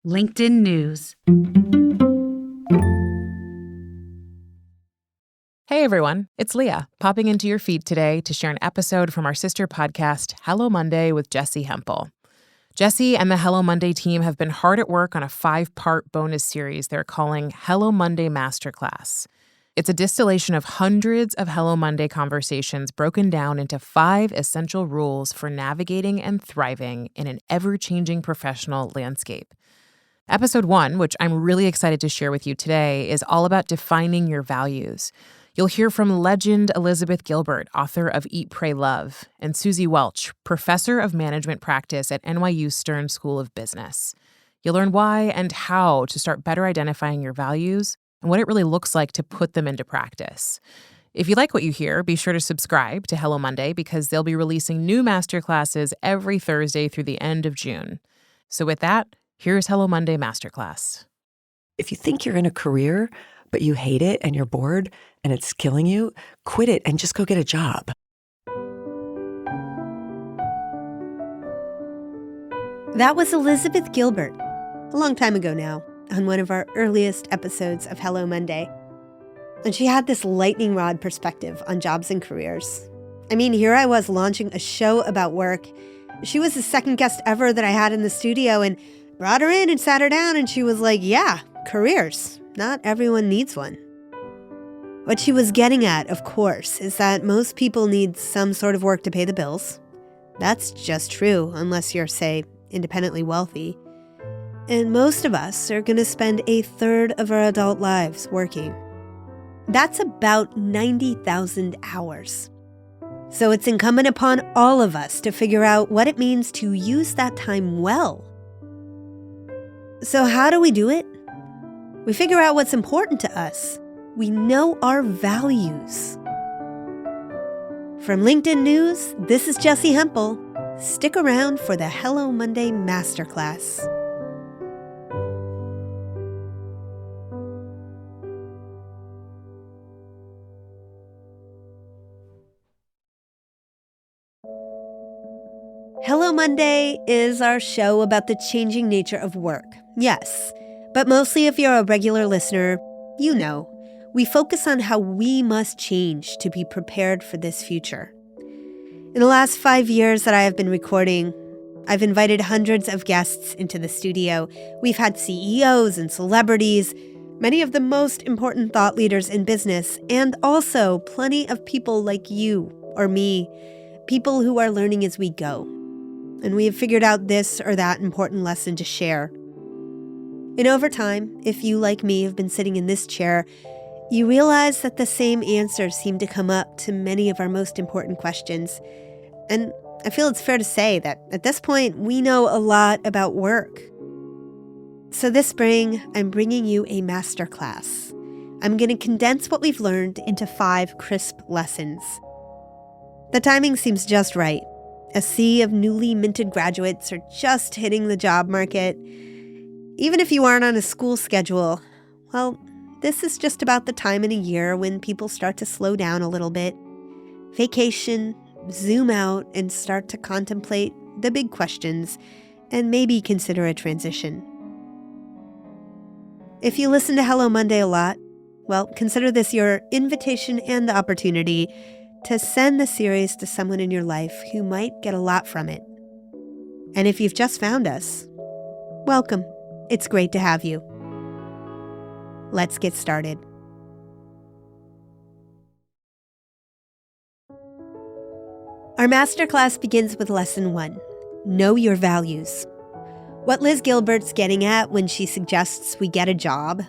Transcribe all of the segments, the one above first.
LinkedIn News. Hey everyone, it's Leah, popping into your feed today to share an episode from our sister podcast, Hello Monday with Jessi Hempel. Jessi and the Hello Monday team have been hard at work on a 5-part bonus series they're calling Hello Monday Masterclass. It's a distillation of hundreds of Hello Monday conversations broken down into 5 essential rules for navigating and thriving in an ever-changing professional landscape. Episode 1, which I'm really excited to share with you today, is all about defining your values. You'll hear from legend Elizabeth Gilbert, author of Eat, Pray, Love, and Susie Welch, professor of management practice at NYU Stern School of Business. You'll learn why and how to start better identifying your values and what it really looks like to put them into practice. If you like what you hear, be sure to subscribe to Hello Monday because they'll be releasing new masterclasses every Thursday through the end of June. So with that, here's Hello Monday Masterclass. If you think you're in a career, but you hate it and you're bored and it's killing you, quit it and just go get a job. That was Elizabeth Gilbert, a long time ago now, on one of our earliest episodes of Hello Monday. And she had this lightning rod perspective on jobs and careers. I mean, here I was launching a show about work. She was the second guest ever that I had in the studio and brought her in and sat her down and she was like, yeah, careers. Not everyone needs one. What she was getting at, of course, is that most people need some sort of work to pay the bills. That's just true, unless you're, say, independently wealthy. And most of us are going to spend a third of our adult lives working. That's about 90,000 hours. So it's incumbent upon all of us to figure out what it means to use that time well. So how do we do it? We figure out what's important to us. We know our values. From LinkedIn News, this is Jessi Hempel. Stick around for the Hello Monday Masterclass. Hello Monday is our show about the changing nature of work. Yes. But mostly if you're a regular listener, you know, we focus on how we must change to be prepared for this future. In the last 5 years that I have been recording, I've invited hundreds of guests into the studio. We've had CEOs and celebrities, many of the most important thought leaders in business, and also plenty of people like you or me, people who are learning as we go. And we have figured out this or that important lesson to share. And over time, if you, like me, have been sitting in this chair, you realize that the same answers seem to come up to many of our most important questions. And I feel it's fair to say that at this point, we know a lot about work. So this spring, I'm bringing you a masterclass. I'm going to condense what we've learned into 5 crisp lessons. The timing seems just right. A sea of newly minted graduates are just hitting the job market. Even if you aren't on a school schedule, well, this is just about the time in a year when people start to slow down a little bit, vacation, zoom out, and start to contemplate the big questions, and maybe consider a transition. If you listen to Hello Monday a lot, well, consider this your invitation and the opportunity to send the series to someone in your life who might get a lot from it. And if you've just found us, welcome. It's great to have you. Let's get started. Our masterclass begins with lesson 1, know your values. What Liz Gilbert's getting at when she suggests we get a job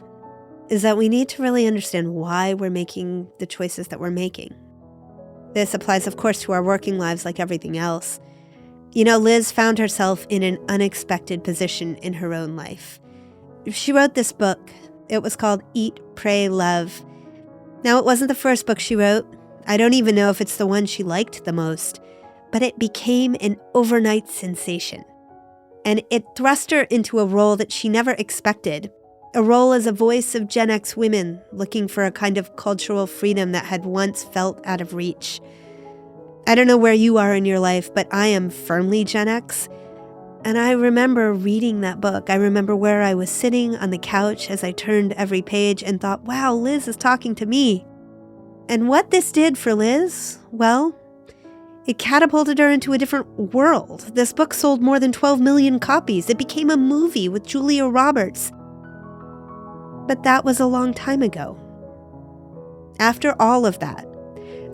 is that we need to really understand why we're making the choices that we're making. This applies, of course, to our working lives like everything else. You know, Liz found herself in an unexpected position in her own life. She wrote this book. It was called Eat, Pray, Love. Now, it wasn't the first book she wrote. I don't even know if it's the one she liked the most, but it became an overnight sensation. And it thrust her into a role that she never expected, a role as a voice of Gen X women looking for a kind of cultural freedom that had once felt out of reach. I don't know where you are in your life, but I am firmly Gen X. And I remember reading that book. I remember where I was sitting on the couch as I turned every page and thought, wow, Liz is talking to me. And what this did for Liz, well, it catapulted her into a different world. This book sold more than 12 million copies. It became a movie with Julia Roberts. But that was a long time ago. After all of that,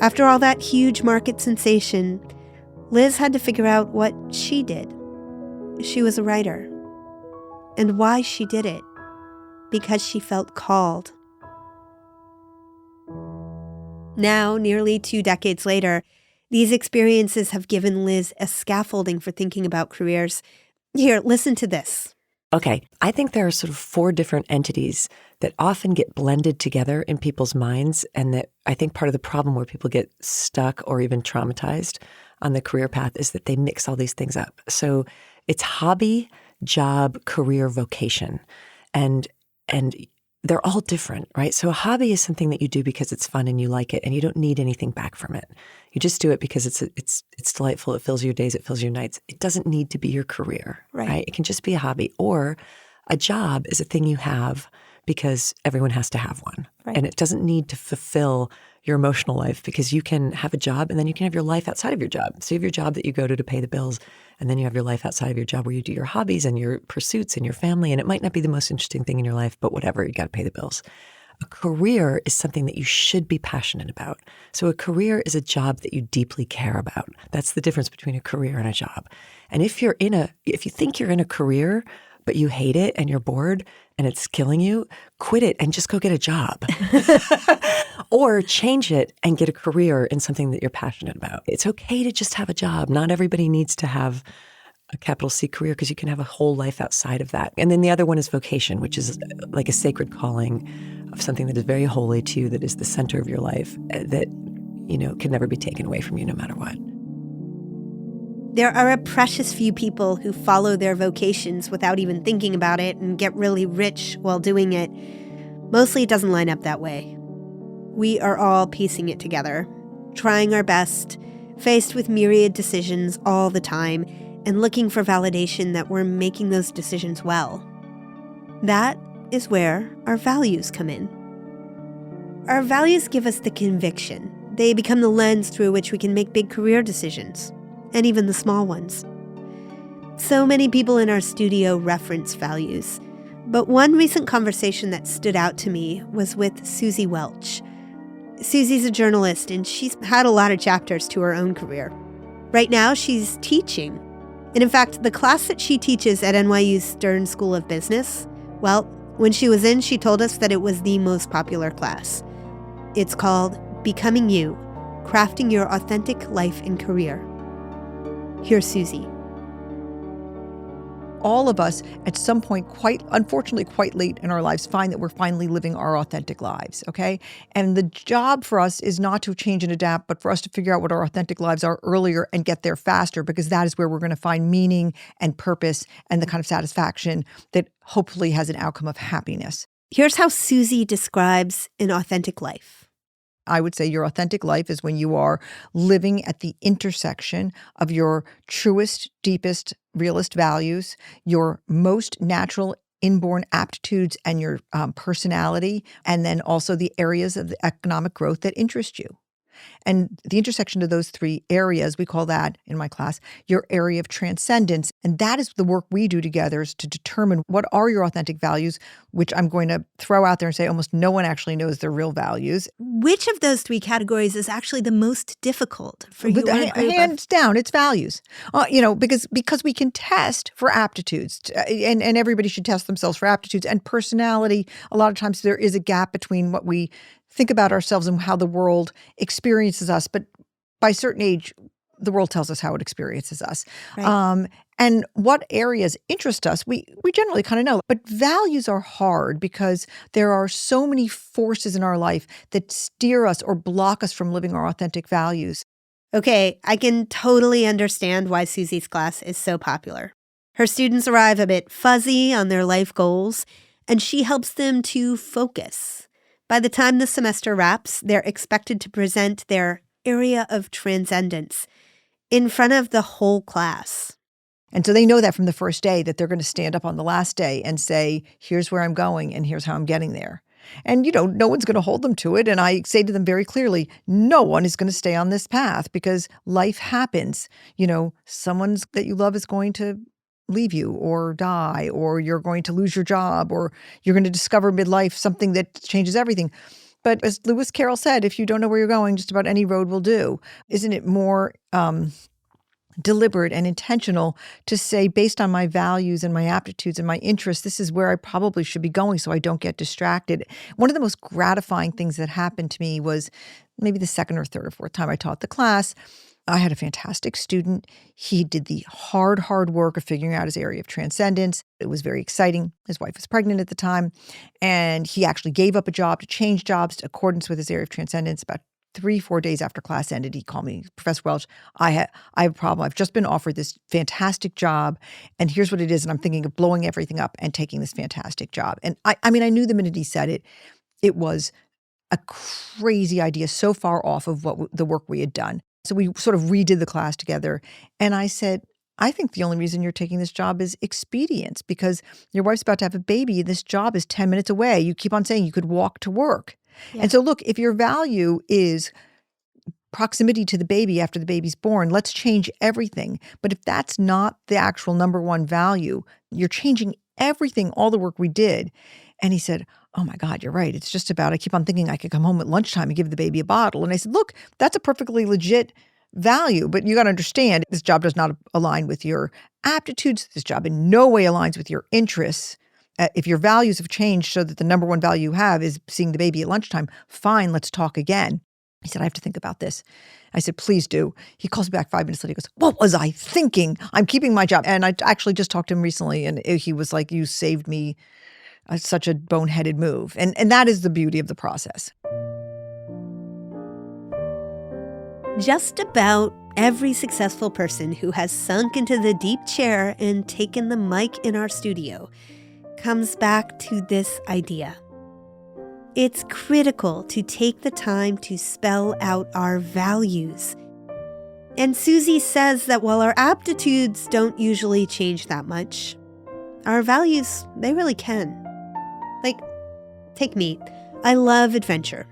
after all that huge market sensation, Liz had to figure out what she did. She was a writer. And why she did it. Because she felt called. Now, nearly 2 decades later, these experiences have given Liz a scaffolding for thinking about careers. Here, listen to this. Okay, I think there are sort of 4 different entities that often get blended together in people's minds, and that I think part of the problem where people get stuck or even traumatized on the career path is that they mix all these things up. So it's hobby, job, career, vocation, and they're all different, right? So a hobby is something that you do because it's fun and you like it, and you don't need anything back from it. You just do it because it's delightful. It fills your days. It fills your nights. It doesn't need to be your career, right? It can just be a hobby. Or a job is a thing you have because everyone has to have one, right? And it doesn't need to fulfill your emotional life, because you can have a job and then you can have your life outside of your job. So you have your job that you go to pay the bills, and then you have your life outside of your job where you do your hobbies and your pursuits and your family. And it might not be the most interesting thing in your life, but whatever, you got to pay the bills. A career is something that you should be passionate about. So a career is a job that you deeply care about. That's the difference between a career and a job. And if you think you're in a career, but you hate it and you're bored and it's killing you, quit it and just go get a job. Or change it and get a career in something that you're passionate about. It's okay to just have a job. Not everybody needs to have a capital C career, because you can have a whole life outside of that. And then the other one is vocation, which is like a sacred calling of something that is very holy to you, that is the center of your life, that, can never be taken away from you no matter what. There are a precious few people who follow their vocations without even thinking about it and get really rich while doing it. Mostly it doesn't line up that way. We are all piecing it together, trying our best, faced with myriad decisions all the time, and looking for validation that we're making those decisions well. That is where our values come in. Our values give us the conviction. They become the lens through which we can make big career decisions, and even the small ones. So many people in our studio reference values, but one recent conversation that stood out to me was with Susie Welch. Susie's a journalist, and she's had a lot of chapters to her own career. Right now, she's teaching. And in fact, the class that she teaches at NYU's Stern School of Business, well, when she was in, she told us that it was the most popular class. It's called Becoming You, Crafting Your Authentic Life and Career. Here's Susie. All of us, at some point, unfortunately, quite late in our lives, find that we're finally living our authentic lives, okay? And the job for us is not to change and adapt, but for us to figure out what our authentic lives are earlier and get there faster, because that is where we're going to find meaning and purpose and the kind of satisfaction that hopefully has an outcome of happiness. Here's how Susie describes an authentic life. I would say your authentic life is when you are living at the intersection of your truest, deepest, realest values, your most natural inborn aptitudes and your personality, and then also the areas of the economic growth that interest you. And the intersection of those 3 areas, we call that, in my class, your area of transcendence. And that is the work we do together, is to determine what are your authentic values, which I'm going to throw out there and say almost no one actually knows their real values. Which of those 3 categories is actually the most difficult for you? Hands down, it's values. Because we can test for aptitudes, and everybody should test themselves for aptitudes. And personality, a lot of times there is a gap between what we think about ourselves and how the world experiences us. But by a certain age, the world tells us how it experiences us. Right. And what areas interest us, we generally kind of know. But values are hard because there are so many forces in our life that steer us or block us from living our authentic values. Okay, I can totally understand why Susie's class is so popular. Her students arrive a bit fuzzy on their life goals, and she helps them to focus. By the time the semester wraps, they're expected to present their area of transcendence in front of the whole class. And so they know that from the first day that they're going to stand up on the last day and say, here's where I'm going and here's how I'm getting there. And, no one's going to hold them to it. And I say to them very clearly, no one is going to stay on this path because life happens. Someone that you love is going to leave you or die, or you're going to lose your job, or you're going to discover midlife something that changes everything. But as Lewis Carroll said, if you don't know where you're going, just about any road will do. Isn't it more deliberate and intentional to say, based on my values and my aptitudes and my interests, this is where I probably should be going so I don't get distracted. One of the most gratifying things that happened to me was maybe the second or third or fourth time I taught the class. I had a fantastic student. He did the hard work of figuring out his area of transcendence. It was very exciting. His wife was pregnant at the time, and he actually gave up a job to change jobs in accordance with his area of transcendence. About 3-4 days after class ended, he called me, Professor Welch, I have a problem. I've just been offered this fantastic job, and here's what it is, and I'm thinking of blowing everything up and taking this fantastic job. And I knew the minute he said it, it was a crazy idea, so far off of the work we had done. So we sort of redid the class together, and I said, I think the only reason you're taking this job is expedience, because your wife's about to have a baby. This job is 10 minutes away. You keep on saying you could walk to work. Yeah. And so look, if your value is proximity to the baby after the baby's born, let's change everything. But if that's not the actual number one value, you're changing everything, all the work we did. And he said, oh my God, you're right. It's just about, I keep on thinking I could come home at lunchtime and give the baby a bottle. And I said, look, that's a perfectly legit value, but you got to understand this job does not align with your aptitudes. This job in no way aligns with your interests. If your values have changed so that the number one value you have is seeing the baby at lunchtime, fine, let's talk again. He said, I have to think about this. I said, please do. He calls me back 5 minutes later. He goes, what was I thinking? I'm keeping my job. And I actually just talked to him recently, and he was like, you saved me such a boneheaded move. And that is the beauty of the process. Just about every successful person who has sunk into the deep chair and taken the mic in our studio comes back to this idea. It's critical to take the time to spell out our values. And Susie says that while our aptitudes don't usually change that much, our values, they really can. Like, take me. I love adventure.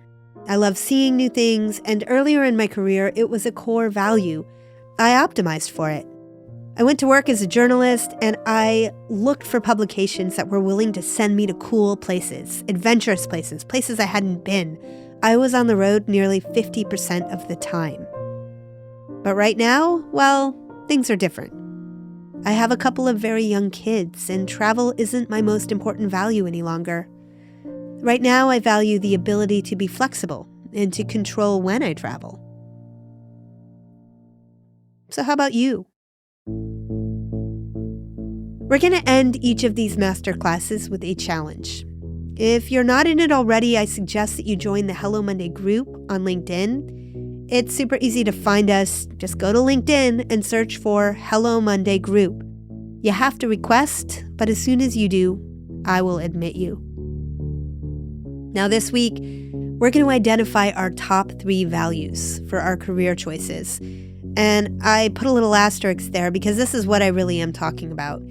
I love seeing new things, and earlier in my career, it was a core value. I optimized for it. I went to work as a journalist, and I looked for publications that were willing to send me to cool places, adventurous places, places I hadn't been. I was on the road nearly 50% of the time. But right now, well, things are different. I have a couple of very young kids, and travel isn't my most important value any longer. Right now, I value the ability to be flexible and to control when I travel. So how about you? We're going to end each of these master classes with a challenge. If you're not in it already, I suggest that you join the Hello Monday group on LinkedIn. It's super easy to find us. Just go to LinkedIn and search for Hello Monday group. You have to request, but as soon as you do, I will admit you. Now this week, we're going to identify our top 3 values for our career choices. And I put a little asterisk there because this is what I really am talking about.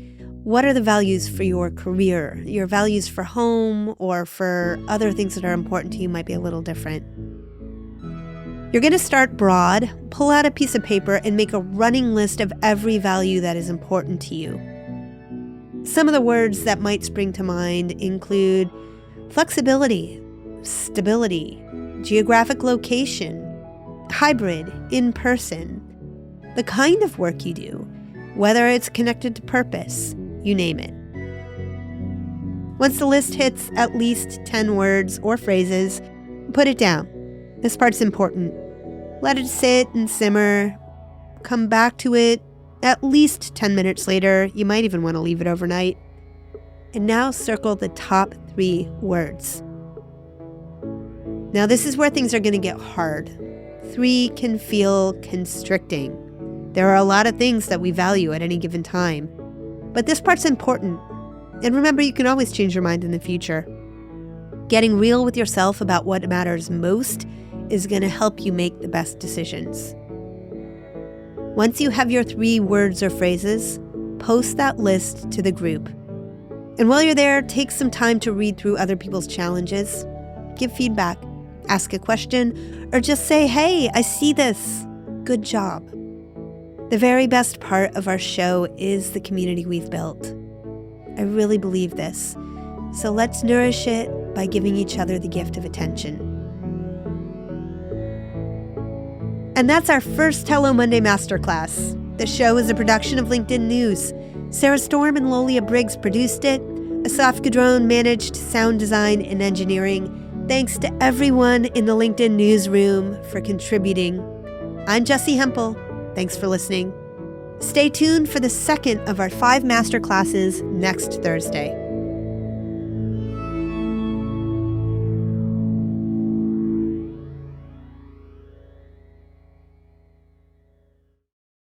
What are the values for your career? Your values for home or for other things that are important to you might be a little different. You're going to start broad, pull out a piece of paper, and make a running list of every value that is important to you. Some of the words that might spring to mind include flexibility, stability, geographic location, hybrid, in-person, the kind of work you do, whether it's connected to purpose, you name it. Once the list hits at least 10 words or phrases, put it down. This part's important. Let it sit and simmer. Come back to it at least 10 minutes later. You might even want to leave it overnight. And now circle the top 3 words. Now this is where things are going to get hard. 3 can feel constricting. There are a lot of things that we value at any given time. But this part's important. And remember, you can always change your mind in the future. Getting real with yourself about what matters most is going to help you make the best decisions. Once you have your 3 words or phrases, post that list to the group. And while you're there, take some time to read through other people's challenges, give feedback, ask a question, or just say, hey, I see this. Good job. The very best part of our show is the community we've built. I really believe this. So let's nourish it by giving each other the gift of attention. And that's our first Hello Monday Masterclass. The show is a production of LinkedIn News. Sarah Storm and Lolia Briggs produced it. Asaf Gadron managed sound design and engineering. Thanks to everyone in the LinkedIn newsroom for contributing. I'm Jessi Hempel. Thanks for listening. Stay tuned for the second of our 5 masterclasses next Thursday.